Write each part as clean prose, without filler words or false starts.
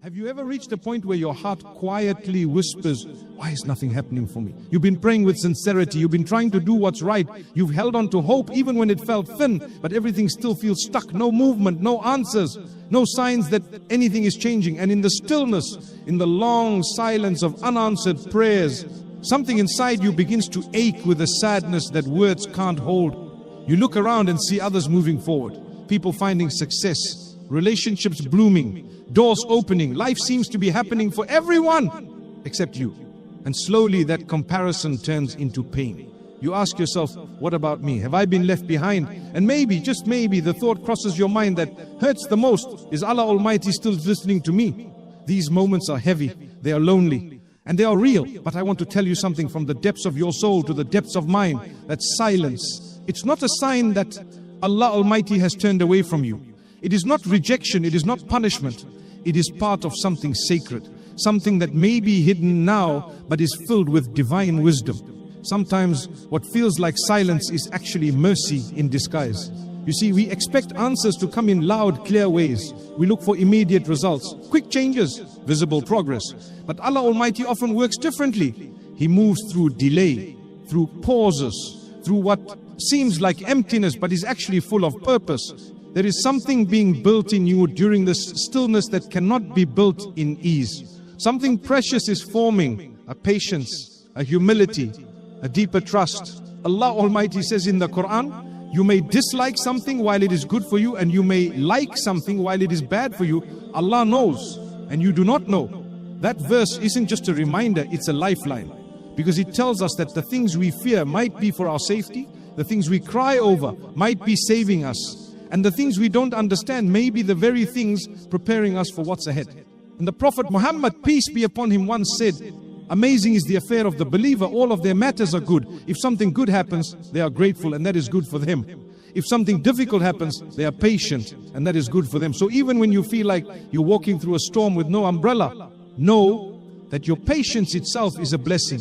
Have you ever reached a point where your heart quietly whispers, why is nothing happening for me? You've been praying with sincerity, you've been trying to do what's right, you've held on to hope even when it felt thin, but everything still feels stuck, no movement, no answers, no signs that anything is changing. And in the stillness, in the long silence of unanswered prayers, something inside you begins to ache with a sadness that words can't hold. You look around and see others moving forward, people finding success, relationships blooming, doors opening, life seems to be happening for everyone except you. And slowly that comparison turns into pain. You ask yourself, what about me? Have I been left behind? And maybe, just maybe, the thought crosses your mind that hurts the most, is Allah Almighty still listening to me? These moments are heavy, they are lonely, and they are real. But I want to tell you something from the depths of your soul to the depths of mine, that silence, it's not a sign that Allah Almighty has turned away from you. It is not rejection, it is not punishment. It is part of something sacred, something that may be hidden now, but is filled with divine wisdom. Sometimes what feels like silence is actually mercy in disguise. You see, we expect answers to come in loud, clear ways. We look for immediate results, quick changes, visible progress. But Allah Almighty often works differently. He moves through delay, through pauses, through what seems like emptiness but is actually full of purpose. There is something being built in you during this stillness that cannot be built in ease. Something precious is forming, a patience, a humility, a deeper trust. Allah Almighty says in the Quran, you may dislike something while it is good for you, and you may like something while it is bad for you. Allah knows, and you do not know. That verse isn't just a reminder, it's a lifeline. Because it tells us that the things we fear might be for our safety, the things we cry over might be saving us, and the things we don't understand may be the very things preparing us for what's ahead. And the Prophet Muhammad, peace be upon him, once said, amazing is the affair of the believer, all of their matters are good. If something good happens, they are grateful, and that is good for them. If something difficult happens, they are patient, and that is good for them. So even when you feel like you're walking through a storm with no umbrella, know that your patience itself is a blessing.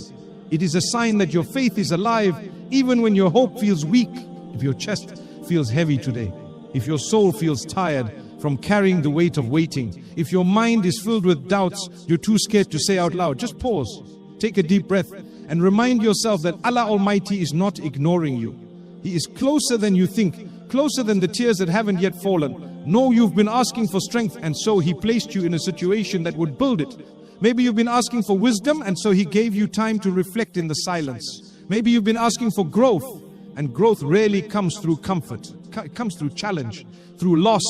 It is a sign that your faith is alive, even when your hope feels weak. If your chest feels heavy today, if your soul feels tired from carrying the weight of waiting, if your mind is filled with doubts you're too scared to say out loud, just pause, take a deep breath, and remind yourself that Allah Almighty is not ignoring you. He is closer than you think, closer than the tears that haven't yet fallen. Know you've been asking for strength, and so He placed you in a situation that would build it. Maybe you've been asking for wisdom, and so He gave you time to reflect in the silence. Maybe you've been asking for growth, and growth rarely comes through comfort. It comes through challenge, through loss,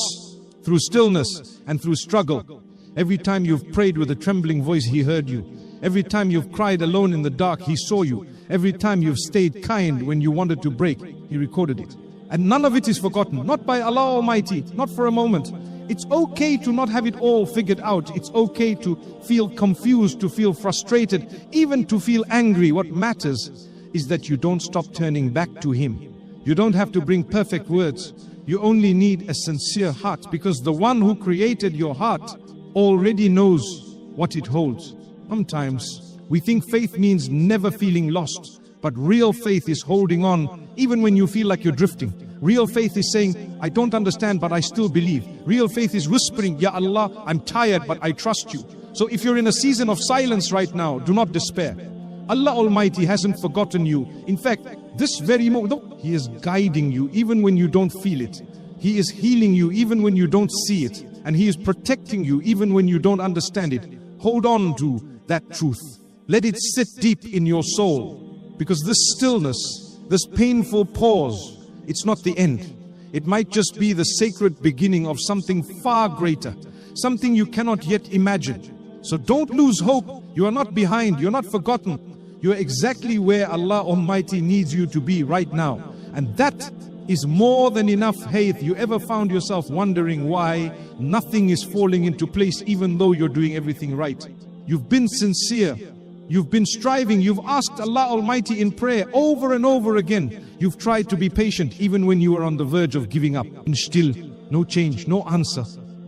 through stillness, and through struggle. Every time you've prayed with a trembling voice, He heard you. Every time you've cried alone in the dark, He saw you. Every time you've stayed kind when you wanted to break, He recorded it. And none of it is forgotten, not by Allah Almighty, not for a moment. It's okay to not have it all figured out. It's okay to feel confused, to feel frustrated, even to feel angry. What matters is that you don't stop turning back to Him. You don't have to bring perfect words. You only need a sincere heart, because the one who created your heart already knows what it holds. Sometimes we think faith means never feeling lost, but real faith is holding on even when you feel like you're drifting. Real faith is saying, I don't understand, but I still believe. Real faith is whispering, Ya Allah, I'm tired, but I trust you. So if you're in a season of silence right now, do not despair. Allah Almighty hasn't forgotten you. In fact, this very moment, He is guiding you even when you don't feel it. He is healing you even when you don't see it. And He is protecting you even when you don't understand it. Hold on to that truth. Let it sit deep in your soul. Because this stillness, this painful pause, it's not the end. It might just be the sacred beginning of something far greater, something you cannot yet imagine. So don't lose hope. You are not behind. You're not forgotten. You are exactly where Allah Almighty needs you to be right now. And that is more than enough. Hey, if you ever found yourself wondering why nothing is falling into place even though you're doing everything right, you've been sincere, you've been striving, you've asked Allah Almighty in prayer over and over again. You've tried to be patient even when you were on the verge of giving up. And still, no change, no answer.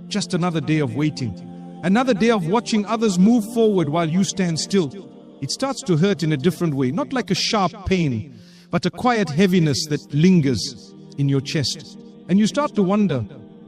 Just another day of waiting. Another day of watching others move forward while you stand still. It starts to hurt in a different way, not like a sharp pain, but a quiet heaviness that lingers in your chest. And you start to wonder,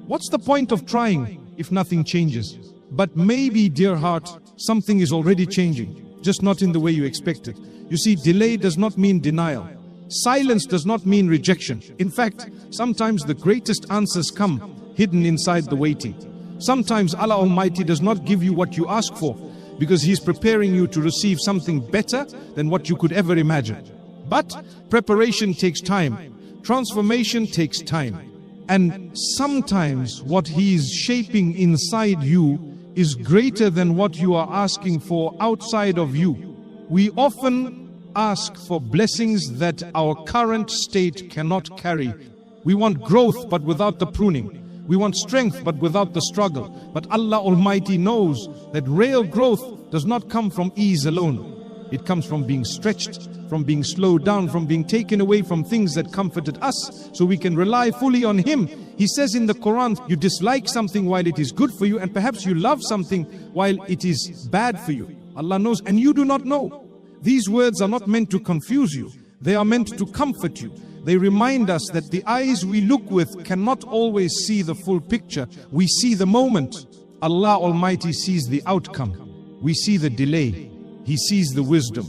what's the point of trying if nothing changes? But maybe, dear heart, something is already changing, just not in the way you expected. You see, delay does not mean denial. Silence does not mean rejection. In fact, sometimes the greatest answers come hidden inside the waiting. Sometimes Allah Almighty does not give you what you ask for because He's preparing you to receive something better than what you could ever imagine. But preparation takes time. Transformation takes time. And sometimes what He is shaping inside you is greater than what you are asking for outside of you. We often ask for blessings that our current state cannot carry. We want growth but without the pruning. We want strength but without the struggle. But Allah Almighty knows that real growth does not come from ease alone. It comes from being stretched, from being slowed down, from being taken away from things that comforted us so we can rely fully on Him. He says in the Quran, you dislike something while it is good for you, and perhaps you love something while it is bad for you. Allah knows and you do not know. These words are not meant to confuse you. They are meant to comfort you. They remind us that the eyes we look with cannot always see the full picture. We see the moment. Allah Almighty sees the outcome. We see the delay. He sees the wisdom.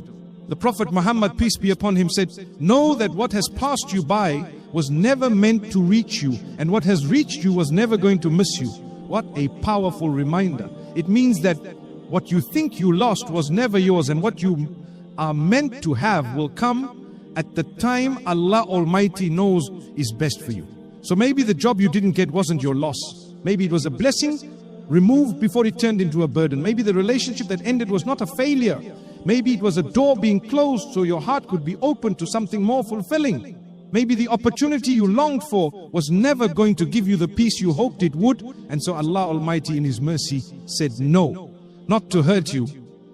The Prophet Muhammad, peace be upon him, said, know that what has passed you by was never meant to reach you, and what has reached you was never going to miss you. What a powerful reminder. It means that what you think you lost was never yours, and what you are meant to have will come at the time Allah Almighty knows is best for you. So maybe the job you didn't get wasn't your loss. Maybe it was a blessing removed before it turned into a burden. Maybe the relationship that ended was not a failure. Maybe it was a door being closed so your heart could be open to something more fulfilling. Maybe the opportunity you longed for was never going to give you the peace you hoped it would, and so Allah Almighty in His mercy said no, not to hurt you,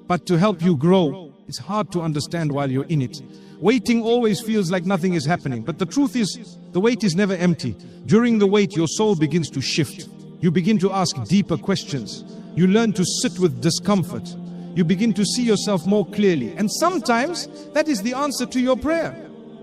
but to help you grow. It's hard to understand while you're in it. Waiting always feels like nothing is happening, but the truth is, the wait is never empty. During the wait, your soul begins to shift. You begin to ask deeper questions. You learn to sit with discomfort. You begin to see yourself more clearly. And sometimes that is the answer to your prayer.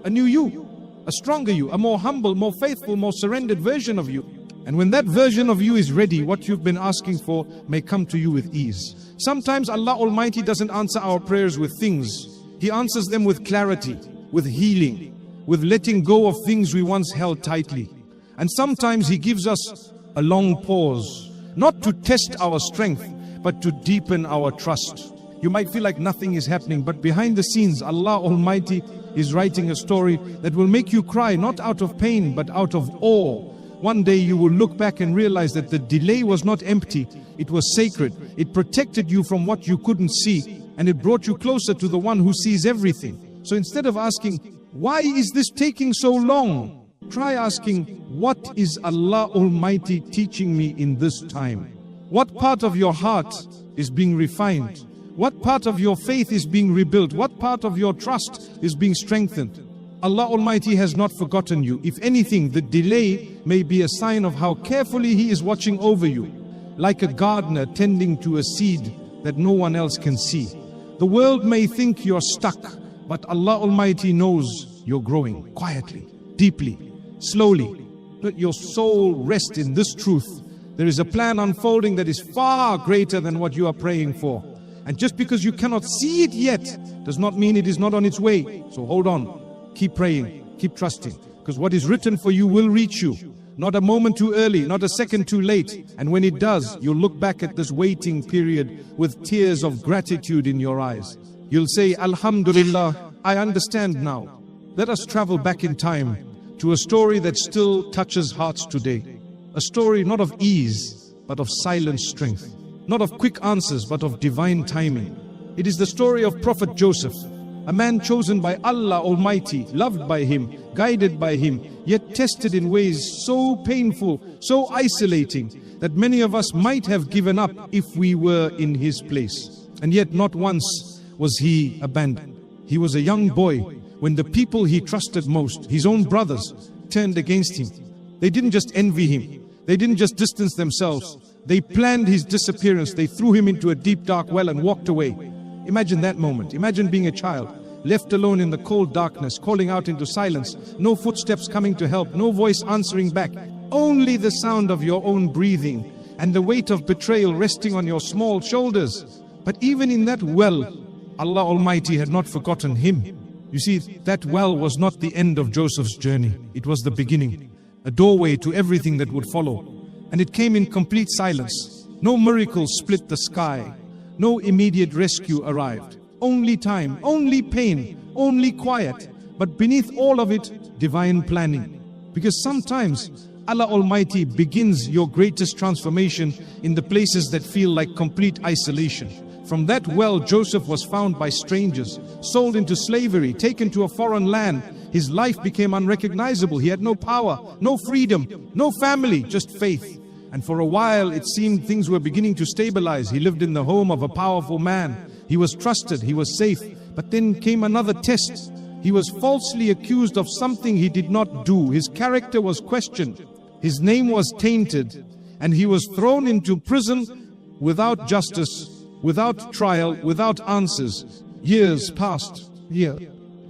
A new you, a stronger you, a more humble, more faithful, more surrendered version of you. And when that version of you is ready, what you've been asking for may come to you with ease. Sometimes Allah Almighty doesn't answer our prayers with things. He answers them with clarity, with healing, with letting go of things we once held tightly. And sometimes He gives us a long pause, not to test our strength, but to deepen our trust. You might feel like nothing is happening, but behind the scenes, Allah Almighty is writing a story that will make you cry, not out of pain, but out of awe. One day you will look back and realize that the delay was not empty, it was sacred. It protected you from what you couldn't see, and it brought you closer to the one who sees everything. So instead of asking, why is this taking so long? Try asking, what is Allah Almighty teaching me in this time? What part of your heart is being refined? What part of your faith is being rebuilt? What part of your trust is being strengthened? Allah Almighty has not forgotten you. If anything, the delay may be a sign of how carefully He is watching over you, like a gardener tending to a seed that no one else can see. The world may think you're stuck, but Allah Almighty knows you're growing quietly, deeply, slowly. Let your soul rest in this truth. There is a plan unfolding that is far greater than what you are praying for. And just because you cannot see it yet does not mean it is not on its way. So hold on. Keep praying, keep trusting, because what is written for you will reach you. Not a moment too early, not a second too late. And when it does, you'll look back at this waiting period with tears of gratitude in your eyes. You'll say, Alhamdulillah, I understand now. Let us travel back in time to a story that still touches hearts today. A story not of ease, but of silent strength. Not of quick answers, but of divine timing. It is the story of Prophet Joseph, a man chosen by Allah Almighty, loved by Him, guided by Him, yet tested in ways so painful, so isolating, that many of us might have given up if we were in his place. And yet not once was he abandoned. He was a young boy when the people he trusted most, his own brothers, turned against him. They didn't just envy him. They didn't just distance themselves. They planned his disappearance. They threw him into a deep dark well and walked away. Imagine that moment. Imagine being a child, left alone in the cold darkness, calling out into silence, no footsteps coming to help, no voice answering back, only the sound of your own breathing, and the weight of betrayal resting on your small shoulders. But even in that well, Allah Almighty had not forgotten him. You see, that well was not the end of Joseph's journey. It was the beginning, a doorway to everything that would follow. And it came in complete silence. No miracle split the sky. No immediate rescue arrived. Only time, only pain, only quiet. But beneath all of it, divine planning. Because sometimes Allah Almighty begins your greatest transformation in the places that feel like complete isolation. From that well, Joseph was found by strangers, sold into slavery, taken to a foreign land. His life became unrecognizable. He had no power, no freedom, no family, just faith. And for a while, it seemed things were beginning to stabilize. He lived in the home of a powerful man. He was trusted, he was safe. But then came another test. He was falsely accused of something he did not do. His character was questioned. His name was tainted. And he was thrown into prison without justice, without trial, without answers. Years passed,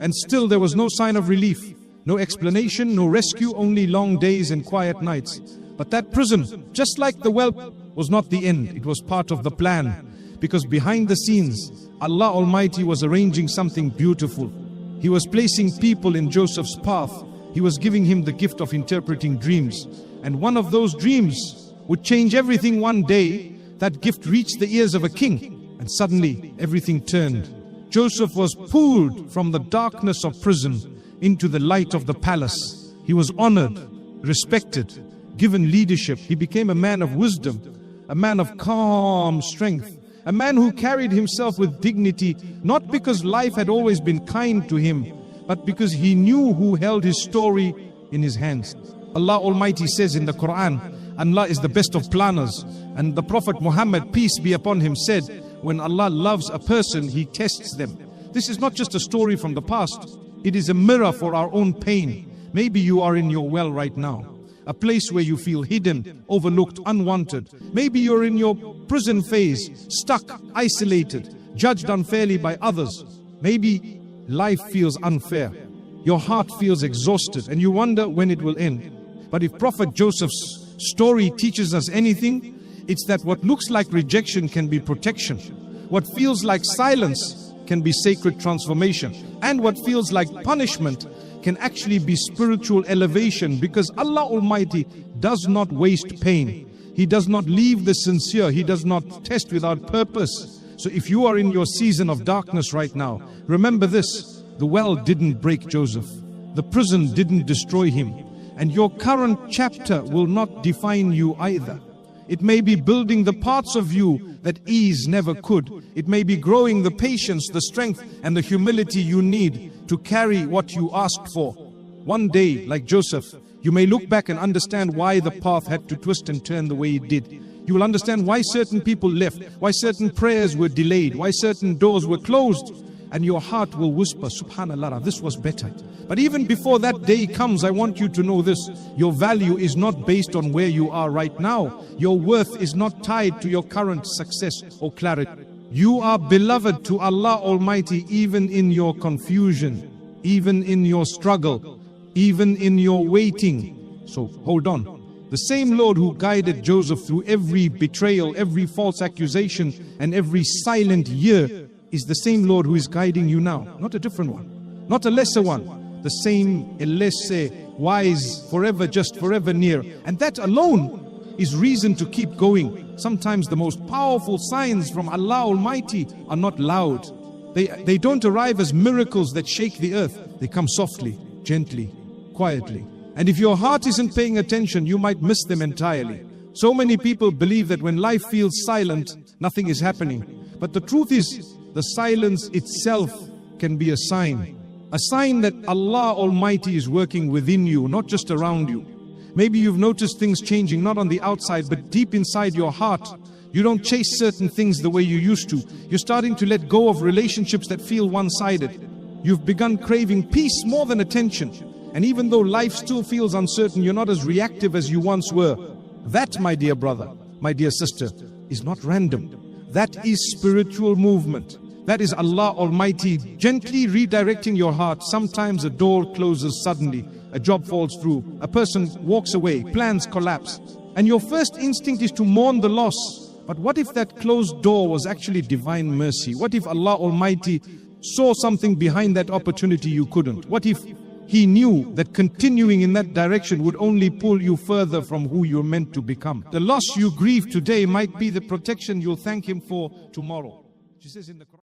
and still there was no sign of relief, no explanation, no rescue, only long days and quiet nights. But that prison, just like the well, was not the end. It was part of the plan, because behind the scenes, Allah Almighty was arranging something beautiful. He was placing people in Joseph's path. He was giving him the gift of interpreting dreams. And one of those dreams would change everything one day. That gift reached the ears of a king, and suddenly everything turned. Joseph was pulled from the darkness of prison into the light of the palace. He was honored, respected, given leadership. He became a man of wisdom, a man of calm strength, a man who carried himself with dignity, not because life had always been kind to him, but because he knew who held his story in his hands. Allah Almighty says in the Quran, Allah is the best of planners. And the Prophet Muhammad, peace be upon him, said, when Allah loves a person, He tests them. This is not just a story from the past. It is a mirror for our own pain. Maybe you are in your well right now, a place where you feel hidden, overlooked, unwanted. Maybe you're in your prison phase, stuck, isolated, judged unfairly by others. Maybe life feels unfair. Your heart feels exhausted and you wonder when it will end. But if Prophet Joseph's story teaches us anything, it's that what looks like rejection can be protection. What feels like silence can be sacred transformation. And what feels like punishment can actually be spiritual elevation, because Allah Almighty does not waste pain. He does not leave the sincere. He does not test without purpose. So if you are in your season of darkness right now, remember this: the well didn't break Joseph. The prison didn't destroy him. And your current chapter will not define you either. It may be building the parts of you that ease never could. It may be growing the patience, the strength, and the humility you need to carry what you asked for. One day, like Joseph, you may look back and understand why the path had to twist and turn the way it did. You will understand why certain people left, why certain prayers were delayed, why certain doors were closed. And your heart will whisper, Subhanallah, this was better. But even before that day comes, I want you to know this: your value is not based on where you are right now. Your worth is not tied to your current success or clarity. You are beloved to Allah Almighty even in your confusion, even in your struggle, even in your waiting. So hold on. The same Lord who guided Joseph through every betrayal, every false accusation, and every silent year is the same Lord who is guiding you now. Not a different one, not a lesser one. The same Elesse, wise, forever just, forever near. And that alone is reason to keep going. Sometimes the most powerful signs from Allah Almighty are not loud. They don't arrive as miracles that shake the earth. They come softly, gently, quietly. And if your heart isn't paying attention, you might miss them entirely. So many people believe that when life feels silent, nothing is happening. But the truth is, the silence itself can be a sign that Allah Almighty is working within you, not just around you. Maybe you've noticed things changing, not on the outside, but deep inside your heart. You don't chase certain things the way you used to. You're starting to let go of relationships that feel one-sided. You've begun craving peace more than attention. And even though life still feels uncertain, you're not as reactive as you once were. That, my dear brother, my dear sister, is not random. That is spiritual movement. That is Allah Almighty gently redirecting your heart. Sometimes a door closes suddenly, a job falls through, a person walks away, plans collapse. And your first instinct is to mourn the loss. But what if that closed door was actually divine mercy? What if Allah Almighty saw something behind that opportunity you couldn't? What if He knew that continuing in that direction would only pull you further from who you're meant to become? The loss you grieve today might be the protection you'll thank Him for tomorrow. She says in the Quran.